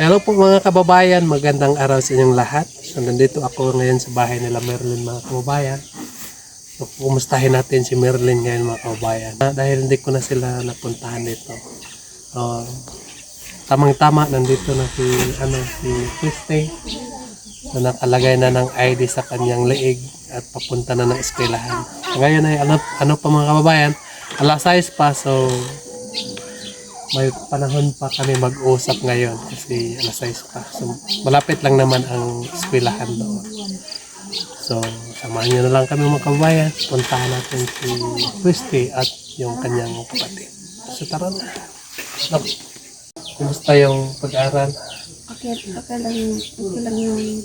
Hello po mga kababayan, magandang araw sa inyong lahat. So nandito ako ngayon sa bahay nila Merlin mga kababayan. So kumustahin natin si Merlin ngayon mga kababayan. Dahil hindi ko na sila napuntahan dito. So tamang-tama nandito na si Christy. So nakalagay na ng ID sa kanyang leeg at papunta na ng eskwelahan. So, ngayon ay ano pa mga kababayan, alas 6 pa, so may panahon pa kami mag-usap ngayon kasi alas 6 pa. So, malapit lang naman ang eskwelahan doon. So, samahan nyo na lang kami mga kababayan. Puntahan natin si Christy at yung kanyang kapatid. So, tara na. No. Kumusta yung pag-aaral? Okay lang yung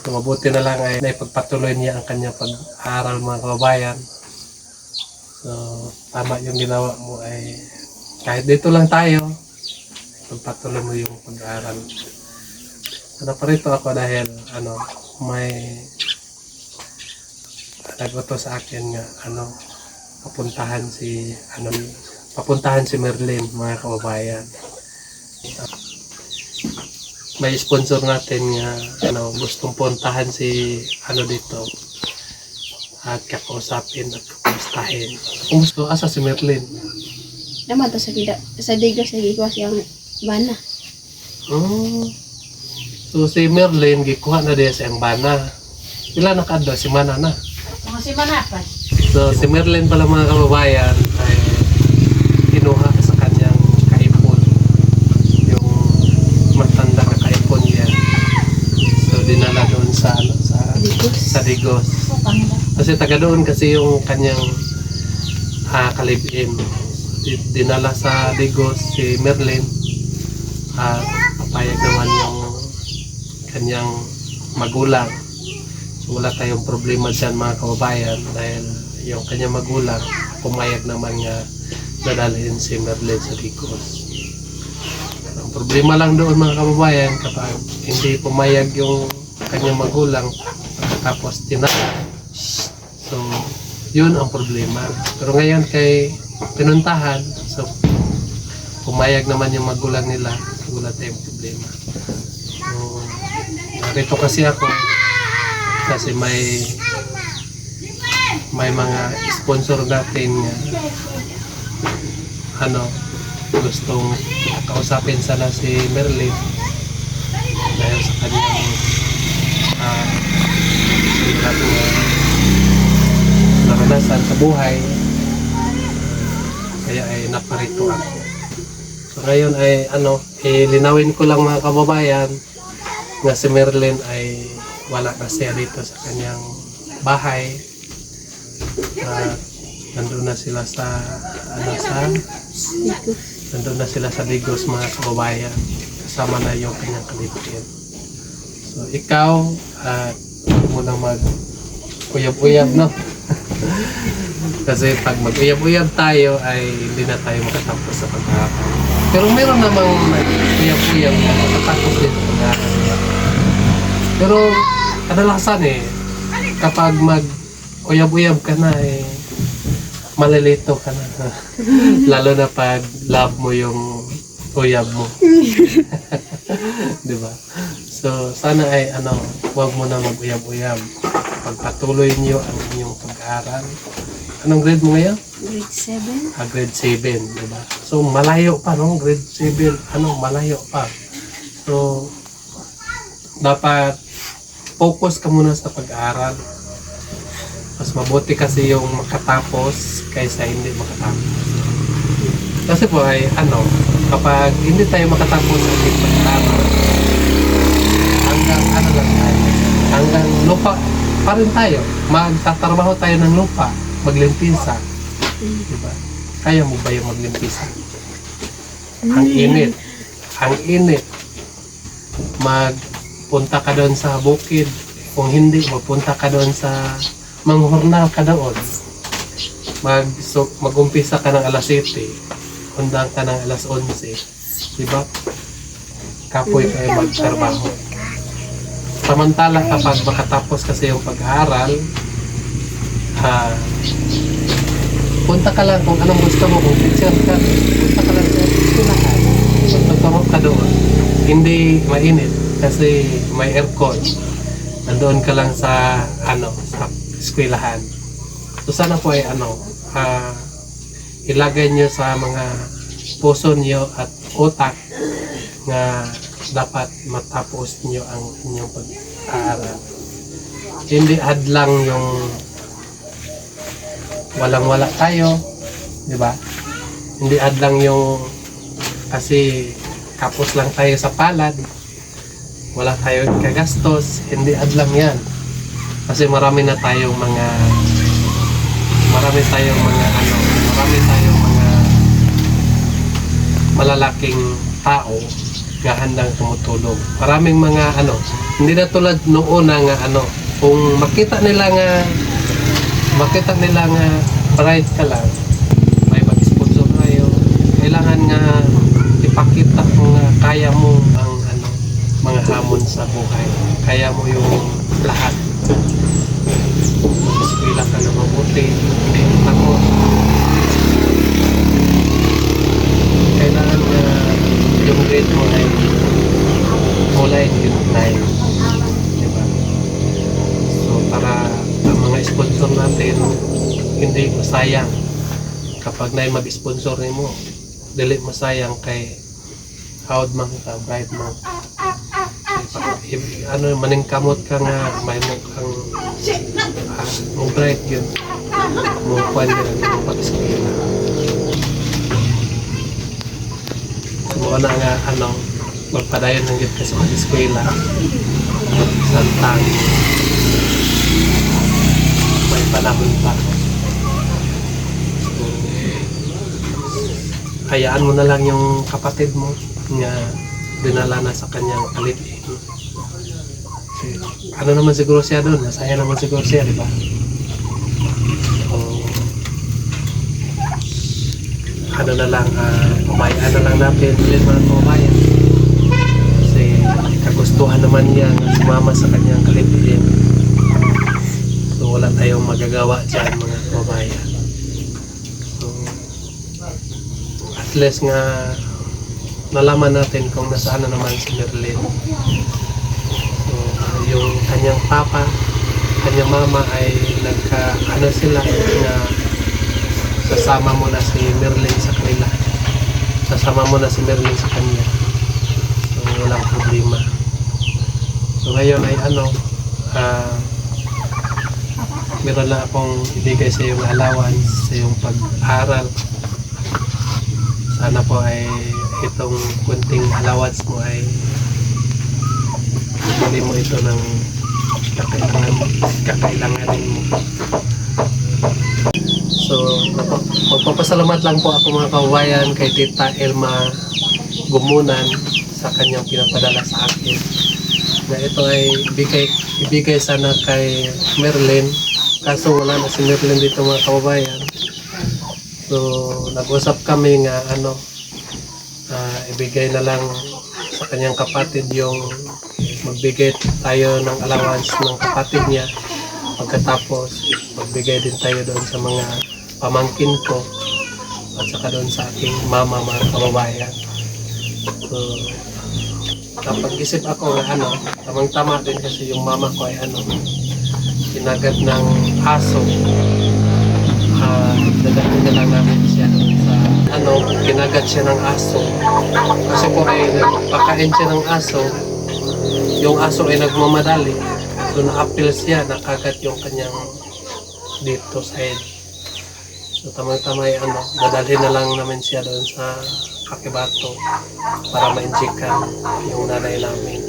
So, mabuti na lang ay naipagpatuloy niya ang kanyang pag-aaral mga kababayan. So, tama yung ginawa mo ay kahit dito lang tayo, pagpatuloy mo yung pag-aaral. So, naparito ako dahil may nag-utos sa akin nga papuntahan si Merlin mga kababayan. May sponsor natin nga gustong puntahan si dito at kakausapin at kakamustahin. Kumusta asa si Merlin? naman to sa diga sa gikuha siyang bana. So si Merlin gikuha na diya siyang bana. Pila na kadto si Mana na. Mga si Manapan. So si Merlin pala mga kababayan ay kinuha sa kanyang kaipon. Yung matanda na kaipon niya. So dinala doon sa Digos. Kasi taga doon kasi yung kanyang kalibin. Dinala sa Digos si Merlin at papayag naman yung kanyang magulang. So wala tayong problema dyan mga kababayan dahil yung kanyang magulang pumayag naman nga dadalhin si Merlin sa Digos. Ang problema lang doon mga kababayan kapag hindi pumayag yung kanyang magulang tapos tinala. So yun ang problema. Pero ngayon kay pinuntahan, so pumayag naman yung magulang nila, wala tayong problema. So narito kasi ako kasi may mga sponsor natin gustong kausapin sana si Merlin dahil sa kanyang naranasan sa buhay. Kaya ay naparito ako. So ngayon ay linawin ko lang mga kababayan nga si Merlin ay wala na siya dito sa kanyang bahay. Nandun na sila sa Digos mga kababayan. Kasama na yung kanyang kalibin. So ikaw huwag mo nang mag-uyab-uyab, no? Kasi pag mag-uyab-uyab tayo ay hindi na tayo makatapos sa pag-aaral. Pero meron namang uyab-uyab na makatapos din sa pag-aaral. Pero kadalasan kapag mag-uyab-uyab ka na malilito ka na. Lalo na pag love mo yung uyab mo. Diba? So sana ay huwag mo na mag-uyab-uyab. Pagpatuloy niyo ang inyong pag-aaral. Anong grade mo ngayon? Grade 7. Grade 7, diba? So malayo pa, no? Grade 7, malayo pa. So dapat focus ka muna sa pag-aaral. Mas mabuti kasi yung makatapos kaysa hindi makatapos. Kasi po ay kapag hindi tayo makatapos sa ating pag-aaral, hanggang lupa pa rin tayo. Magtatrabaho tayo ng lupa, maglimpisa. Diba? Kaya mo ba yung maglimpisa? Ang init. Magpunta ka doon sa bukid. Kung hindi, magpunta ka doon sa manghurnal ka doon. Mag-umpisa ka ng alas 7. Undang ka ng alas 11. Diba? Kapoy kayo magtrabaho. Samantala kapag makatapos kasi yung pag-aaral, punta ka lang kung anong gusto mo, kung teacher ka, punta ka lang sa eskwelahan, magtuturo ka doon. hindi mainit kasi may aircon. Nandoon ka lang sa sa eskwelahan. So sana po ay ilagay nyo sa mga puso nyo at utak na dapat matapos nyo ang inyong pag-aaral. Hindi hadlang yung walang-wala tayo, di ba? Hindi hadlang yung kasi kapos lang tayo sa palad, wala tayong kagastos, hindi hadlang yan. Kasi marami tayong mga malalaking tao nga handang tumutulong. Maraming mga hindi na tulad noon na nga kung makita nila nga bright ka lang, may mag-sponsor kayo, kailangan nga ipakita mo nga kaya mo ang mga hamon sa buhay. Kaya mo yung lahat. Mag-eskwela ka na mabuti, hindi takot. Kailangan na yung grade mo ay mula in grade 9. Diba? So para ang mga sponsor natin hindi masayang kapag na mag-sponsor mo, dili masayang kay hawd man ka, bright mo. Maningkamot ka nga may mo kang mo bright yun mo kwan yun mo pag-eskwela. So na nga magpadayon ng git ka sa pag-eskwela santang may panahon pa. So hayaan mo na lang yung kapatid mo nga dinala na sa kanyang alipin. Naman siguro siya doon, masaya naman siguro siya, di ba? So, na lang, pabayaan na lang natin ulit mga kababayan. Kasi kagustuhan naman niya na sumama sa kanyang kalipin. So wala tayong magagawa dyan mga kababayan. So, at least nga nalaman natin kung nasaan na naman si Merlin. So, yung kanyang papa, kanyang mama ay sila na sasama mo na si Merlin sa kanila. Sasama mo na si Merlin sa kanya. So, walang problema. So, ngayon ay meron lang akong ibigay sa iyong allowance, sa iyong pag-aral. Sana po ay itong kunting allowance mo ay bili mo ito ng kakailanganin mo. So, magpapasalamat lang po ako mga kababayan kay Tita Elma Gumunan sa kanyang pinapadala sa akin. Na ito ay ibigay sana kay Merlin, kaso wala na si Merlin dito mga kababayan. So, nag-usap kami nga ibigay na lang sa kanyang kapatid yung magbigay tayo ng allowance ng kapatid niya. Pagkatapos, magbigay din tayo doon sa mga pamangkin ko at saka doon sa aking mama mga kababayan. So, napag-isip ako na tamang-tama din kasi yung mama ko ay kinagat ng aso. Dadalhin na lang namin siya sa kinagat siya ng aso. Kasi po ay nagpakain siya ng aso. Yung aso ay nagmamadali. So na-appeal siya, nakagat yung kanyang dito side. So tamang-tama ay dadalhin na lang namin siya doon sa Akibato para ma-injikan yung nanay namin.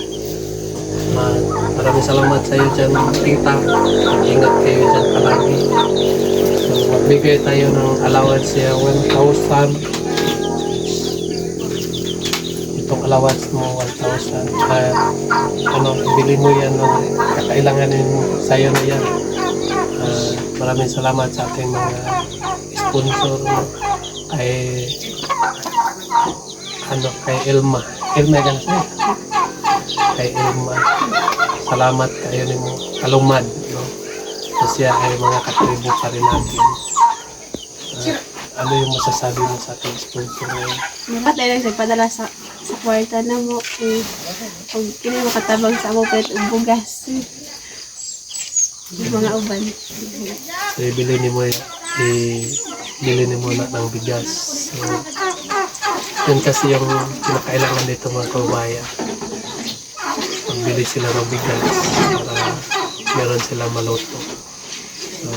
Maraming salamat sa iyo dyan, tita. Ingat kayo dyan palagi. So magbigay tayo ng allowance siya 1,000. Itong allowance mo 1,000. Bili mo yan kakailanganin mo sa'yo na yan. Maraming salamat sa ating mga sponsor kay Elma gan siya. Kay Elma, salamat kayo ni mo kalumad, no? Kasi ay mga katribo pa rin natin. Ano yung masasabi mo sa ating sponsor ngayon? Lahat ay nagpadala sa sa kwarta na mo. Kung kini makatabang sa amo pwede og bugas. Yung mga uban. So, ibili ni mo na ng bigas. So, yun kasi yung pinakailangan dito mga kababayan. Magbili sila ng bigas para meron silang maluto. So,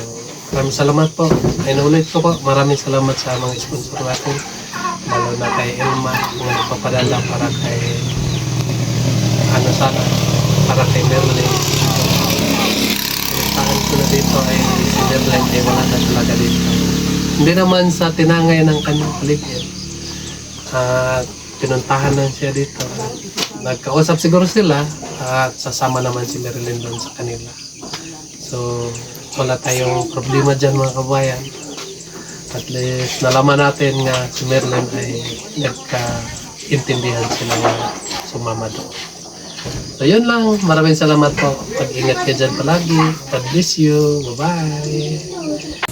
maraming salamat po. Ay naulit ko po. Maraming salamat sa mga sponsor natin. Lalo na kay Elma, mga nagpapadala para kay para kay Merlin. Pinuntahan ko na dito ay si Merlin ay wala na talaga dito. Hindi naman sa tinangay ng kanyang paligid. Pinuntahan na siya dito. Nagkausap siguro sila at sasama naman si Merlin doon sa kanila. So, wala tayong problema dyan mga kabayan. At least nalaman natin nga si Merlin ay nagka-intindihan sila nga sumama doon. So yun lang, maraming salamat po. Pag-ingat ka dyan palagi. God bless you. Bye-bye.